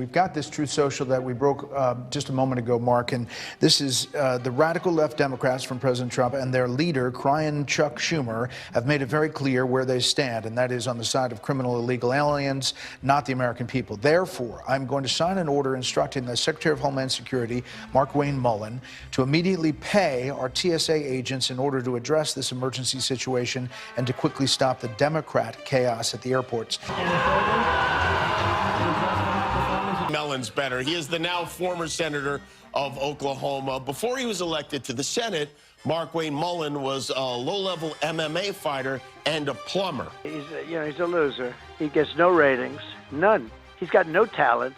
We've got this Truth Social that we broke just a moment ago, Mark, and this is the radical left Democrats from President Trump and their leader, crying Chuck Schumer, have made it very clear where they stand, and that is on the side of criminal illegal aliens, not the American people. Therefore, I'm going to sign an order instructing the Secretary of Homeland Security, Markwayne Mullin, to immediately pay our TSA agents in order to address this emergency situation and to quickly stop the Democrat chaos at the airports. Mellon's better. He is the now former senator of Oklahoma. Before he was elected to the Senate, Markwayne Mullin was a low-level MMA fighter and a plumber. He's a loser. He gets no ratings, none. He's got no talent.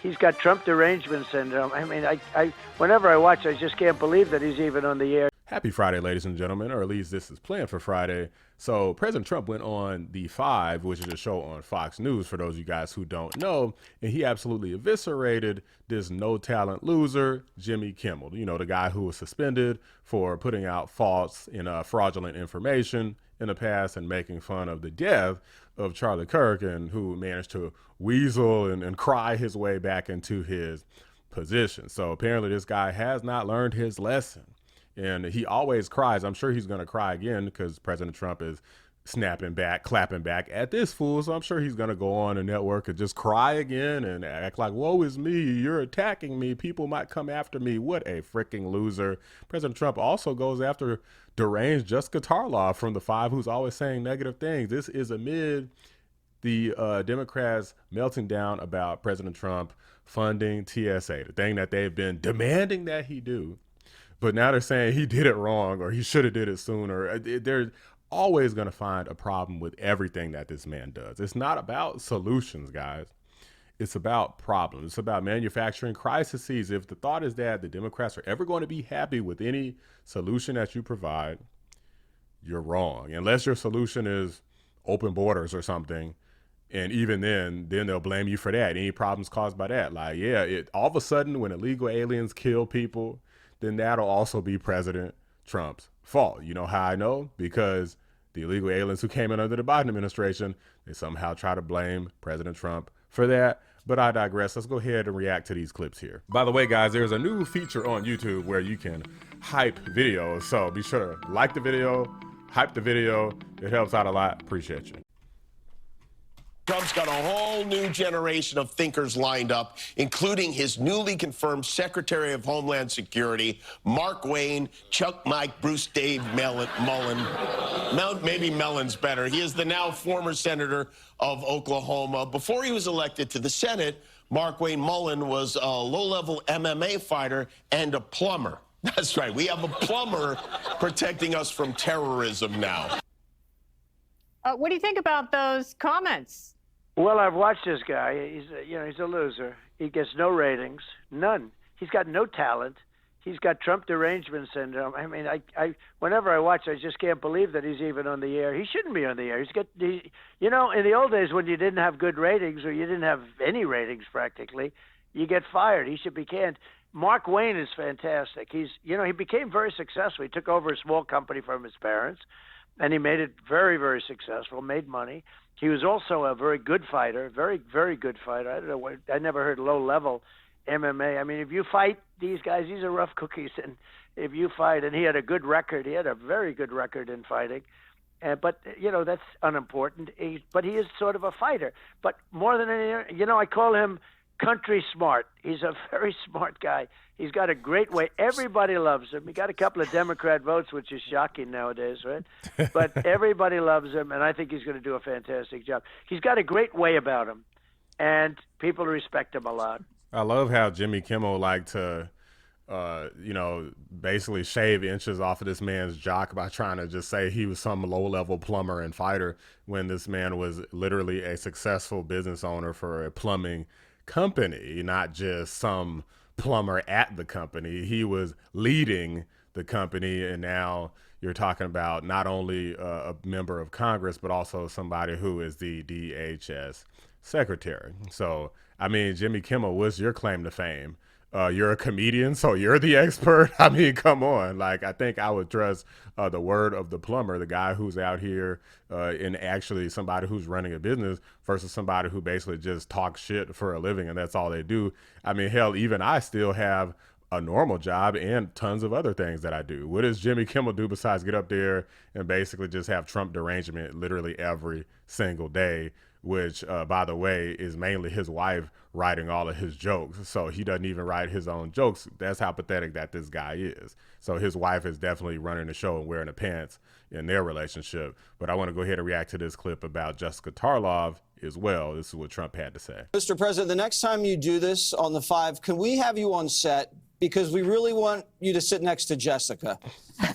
He's got Trump derangement syndrome. I mean, I whenever I watch, I just can't believe that he's even on the air. Happy Friday, ladies and gentlemen, or at least this is planned for Friday. So President Trump went on The Five, which is a show on Fox News for those of you guys who don't know, and he absolutely eviscerated this no-talent loser, Jimmy Kimmel, you know, the guy who was suspended for putting out false and fraudulent information in the past and making fun of the death of Charlie Kirk, and who managed to weasel and cry his way back into his position. So apparently this guy has not learned his lesson. And he always cries. I'm sure he's going to cry again because President Trump is snapping back, clapping back at this fool. So I'm sure he's going to go on the network and just cry again and act like, woe is me, you're attacking me, people might come after me. What a freaking loser. President Trump also goes after deranged Jessica Tarloff from The Five, who's always saying negative things. This is amid the Democrats melting down about President Trump funding TSA, the thing that they've been demanding that he do. But now they're saying he did it wrong or he should have did it sooner. They're always going to find a problem with everything that this man does. It's not about solutions, guys. It's about problems. It's about manufacturing crises. If the thought is that the Democrats are ever going to be happy with any solution that you provide, you're wrong. Unless your solution is open borders or something. And even then they'll blame you for that. Any problems caused by that. Like, yeah, all of a sudden when illegal aliens kill people, then that'll also be President Trump's fault. You know how I know? Because the illegal aliens who came in under the Biden administration, they somehow try to blame President Trump for that. But I digress. Let's go ahead and react to these clips here. By the way, guys, there's a new feature on YouTube where you can hype videos. So be sure to like the video, hype the video. It helps out a lot. Appreciate you. Trump's got a whole new generation of thinkers lined up, including his newly confirmed Secretary of Homeland Security, Markwayne, Chuck, Mike, Bruce, Dave, Mullin. Maybe Mellon's better. He is the now former senator of Oklahoma. Before he was elected to the Senate, Markwayne Mullin was a low-level MMA fighter and a plumber. That's right. We have a plumber protecting us from terrorism now. What do you think about those comments? Well, I've watched this guy. He's a loser. He gets no ratings, none. He's got no talent. He's got Trump derangement syndrome. I mean, I whenever I watch, I just can't believe that he's even on the air. He shouldn't be on the air. In the old days when you didn't have good ratings or you didn't have any ratings practically, you get fired. He should be canned. Markwayne is fantastic. He became very successful. He took over a small company from his parents, and he made it very, very successful, made money. He was also a very good fighter, very, very good fighter. I don't know. I never heard low-level MMA. I mean, if you fight these guys, these are rough cookies. And if you fight, and he had a good record. He had a very good record in fighting. But that's unimportant. But he is sort of a fighter. But more than anything, I call him country smart. He's a very smart guy. He's got a great way. Everybody loves him. He got a couple of Democrat votes, which is shocking nowadays, right? But everybody loves him, and I think he's going to do a fantastic job. He's got a great way about him, and people respect him a lot. I love how Jimmy Kimmel liked to, basically shave inches off of this man's jock by trying to just say he was some low-level plumber and fighter when this man was literally a successful business owner for a plumbing company, not just some plumber at the company. He was leading the company, and now you're talking about not only a member of Congress, but also somebody who is the DHS secretary. So, I mean, Jimmy Kimmel, what's your claim to fame you're a comedian, so you're the expert. I mean, come on. Like, I think I would trust the word of the plumber, the guy who's out here and actually somebody who's running a business versus somebody who basically just talks shit for a living and that's all they do. I mean, hell, even I still have a normal job and tons of other things that I do. What does Jimmy Kimmel do besides get up there and basically just have Trump derangement literally every single day? Which, by the way, is mainly his wife writing all of his jokes. So he doesn't even write his own jokes. That's how pathetic that this guy is. So his wife is definitely running the show and wearing the pants in their relationship. But I want to go ahead and react to this clip about Jessica Tarlov as well. This is what Trump had to say. Mr. President, the next time you do this on the 5, can we have you on set? Because we really want you to sit next to Jessica. I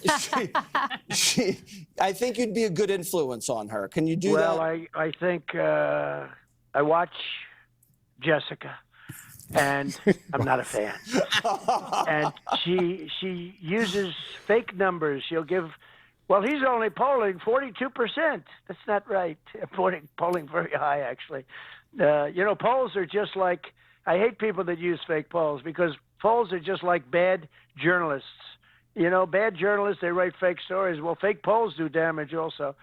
think you'd be a good influence on her. Can you do that? Well, I think I watch Jessica, and I'm not a fan. And she uses fake numbers. She'll give, well, he's only polling 42%. That's not right. Polling very high, actually. Polls are just like, I hate people that use fake polls because polls are just like bad journalists. Bad journalists, they write fake stories. Well, fake polls do damage also.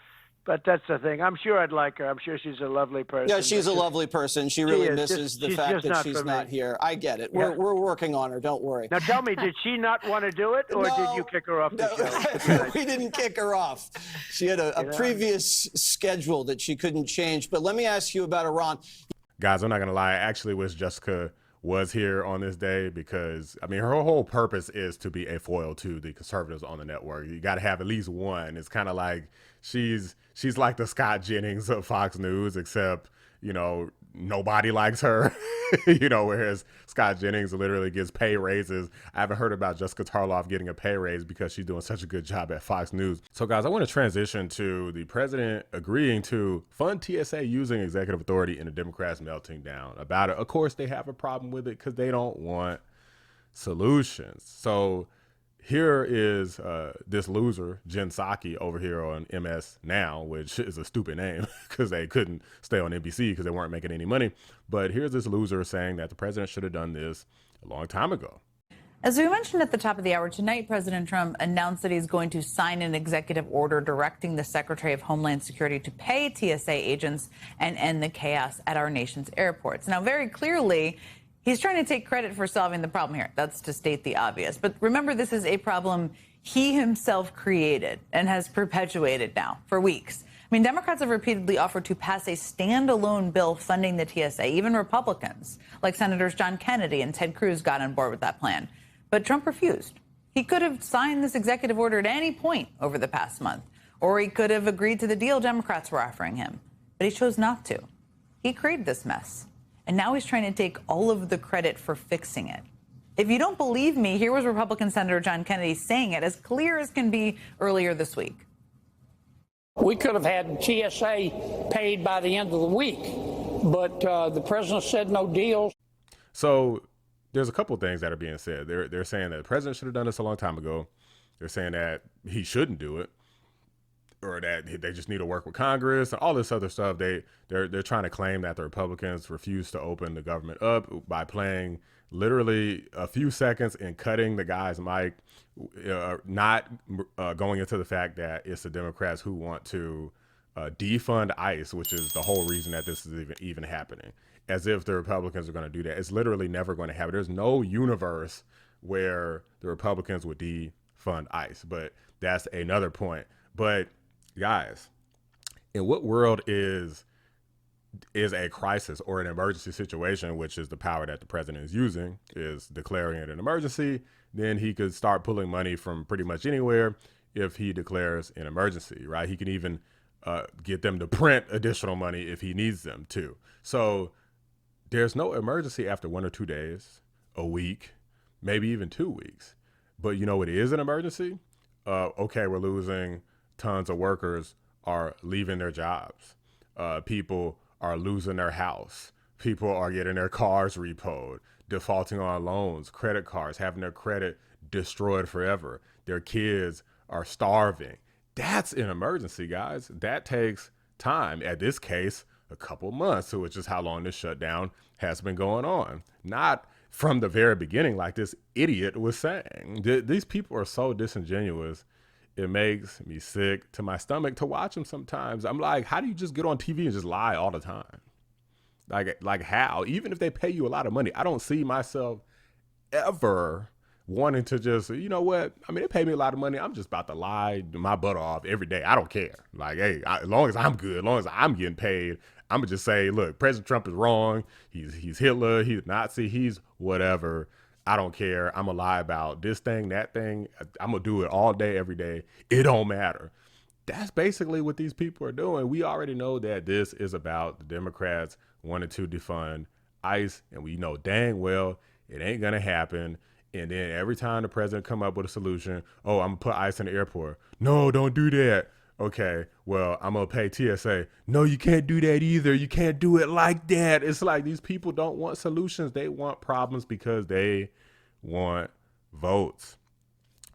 But that's the thing. I'm sure I'd like her. I'm sure she's a lovely person. Yeah, she's a lovely person. She really misses the fact that she's not here. I get it. Yeah. We're working on her. Don't worry. Now tell me, did she not want to do it, or did you kick her off the show? We didn't kick her off. She had a previous schedule that she couldn't change. But let me ask you about Iran. Guys, I'm not going to lie. I actually wish Jessica was here on this day because, I mean, her whole purpose is to be a foil to the conservatives on the network. You got to have at least one. It's kind of like she's like the Scott Jennings of Fox News, except, nobody likes her, whereas Scott Jennings literally gets pay raises. I haven't heard about Jessica Tarlov getting a pay raise because she's doing such a good job at Fox News. So guys, I want to transition to the president agreeing to fund TSA using executive authority and the Democrats melting down about it. Of course, they have a problem with it because they don't want solutions. So here is this loser, Jen Psaki, over here on MS Now, which is a stupid name because they couldn't stay on NBC because they weren't making any money. But here's this loser saying that the president should have done this a long time ago. As we mentioned at the top of the hour, tonight, President Trump announced that he's going to sign an executive order directing the Secretary of Homeland Security to pay TSA agents and end the chaos at our nation's airports. Now, very clearly, he's trying to take credit for solving the problem here. That's to state the obvious. But remember, this is a problem he himself created and has perpetuated now for weeks. I mean, Democrats have repeatedly offered to pass a standalone bill funding the TSA. Even Republicans, like Senators John Kennedy and Ted Cruz, got on board with that plan. But Trump refused. He could have signed this executive order at any point over the past month, or he could have agreed to the deal Democrats were offering him. But he chose not to. He created this mess. And now he's trying to take all of the credit for fixing it. If you don't believe me, here was Republican Senator John Kennedy saying it as clear as can be earlier this week. We could have had TSA paid by the end of the week, but the president said no deals. So there's a couple of things that are being said. They're saying that the president should have done this a long time ago. They're saying that he shouldn't do it, or that they just need to work with Congress and all this other stuff. They're trying to claim that the Republicans refused to open the government up by playing literally a few seconds and cutting the guy's mic, not going into the fact that it's the Democrats who want to defund ICE, which is the whole reason that this is even happening, as if the Republicans are going to do that. It's literally never going to happen. There's no universe where the Republicans would defund ICE, but that's another point. But guys, in what world is a crisis or an emergency situation, which is the power that the president is using, is declaring it an emergency, then he could start pulling money from pretty much anywhere if he declares an emergency, right? He can even get them to print additional money if he needs them to. So there's no emergency after 1 or 2 days, a week, maybe even 2 weeks. But you know, it is an emergency. Okay, we're losing tons of workers are leaving their jobs. People are losing their house. People are getting their cars repoed, defaulting on loans, credit cards, having their credit destroyed forever. Their kids are starving. That's an emergency, guys. That takes time. At this case, a couple months, which is how long this shutdown has been going on. Not from the very beginning, like this idiot was saying. These people are so disingenuous. It makes me sick to my stomach to watch them sometimes. I'm like, how do you just get on TV and just lie all the time? Like how? Even if they pay you a lot of money, I don't see myself ever wanting to just, you know what? I mean, they pay me a lot of money. I'm just about to lie my butt off every day. I don't care. Like, hey, as long as I'm good, as long as I'm getting paid, I'm gonna just say, look, President Trump is wrong. He's Hitler. He's Nazi. He's whatever. I don't care. I'm gonna lie about this thing, that thing. I'm gonna do it all day, every day. It don't matter. That's basically what these people are doing. We already know that this is about the Democrats wanting to defund ICE, and we know dang well it ain't gonna happen. And then every time the president come up with a solution, oh, I'm gonna put ICE in the airport. No, don't do that. Okay, well, I'm gonna pay TSA. No, you can't do that either. You can't do it like that. It's like these people don't want solutions. They want problems because they want votes.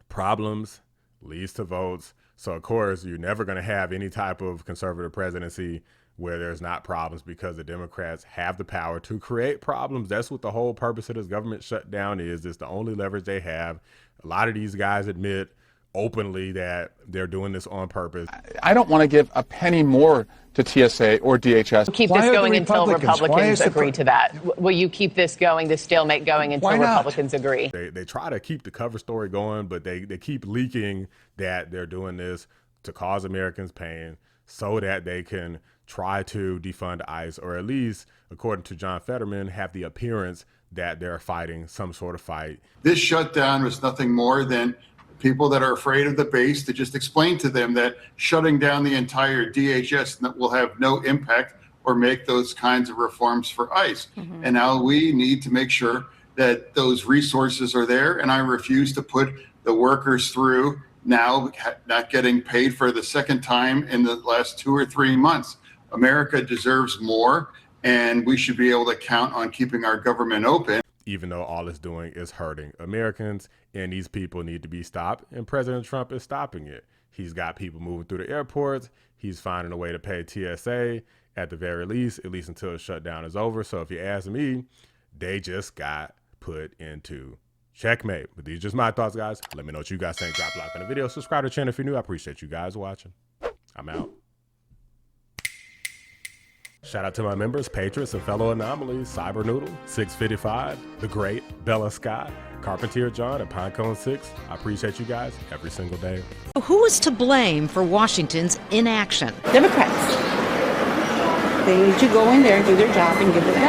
Problems leads to votes. So of course, you're never gonna have any type of conservative presidency where there's not problems, because the Democrats have the power to create problems. That's what the whole purpose of this government shutdown is. It's the only leverage they have. A lot of these guys admit openly that they're doing this on purpose. I don't want to give a penny more to TSA or DHS. Keep this going until Republicans agree to that. Will you keep this going, this stalemate going until Republicans agree? They try to keep the cover story going, but they keep leaking that they're doing this to cause Americans pain so that they can try to defund ICE, or at least, according to John Fetterman, have the appearance that they're fighting some sort of fight. This shutdown was nothing more than people that are afraid of the base to just explain to them that shutting down the entire DHS will have no impact or make those kinds of reforms for ICE. Mm-hmm. And now we need to make sure that those resources are there. And I refuse to put the workers through now not getting paid for the second time in the last 2 or 3 months. America deserves more, and we should be able to count on keeping our government open. Even though all it's doing is hurting Americans, and these people need to be stopped, and President Trump is stopping it. He's got people moving through the airports. He's finding a way to pay TSA at the very least, at least until the shutdown is over. So if you ask me, they just got put into checkmate. But these are just my thoughts, guys. Let me know what you guys think. Drop a like on the video. Subscribe to the channel if you're new. I appreciate you guys watching. I'm out. Shout out to my members, patrons, and fellow anomalies: Cyber Noodle, 655, The Great, Bella Scott, Carpentier John, and Pinecone 6. I appreciate you guys every single day. Who is to blame for Washington's inaction? Democrats. They need to go in there and do their job and give it back.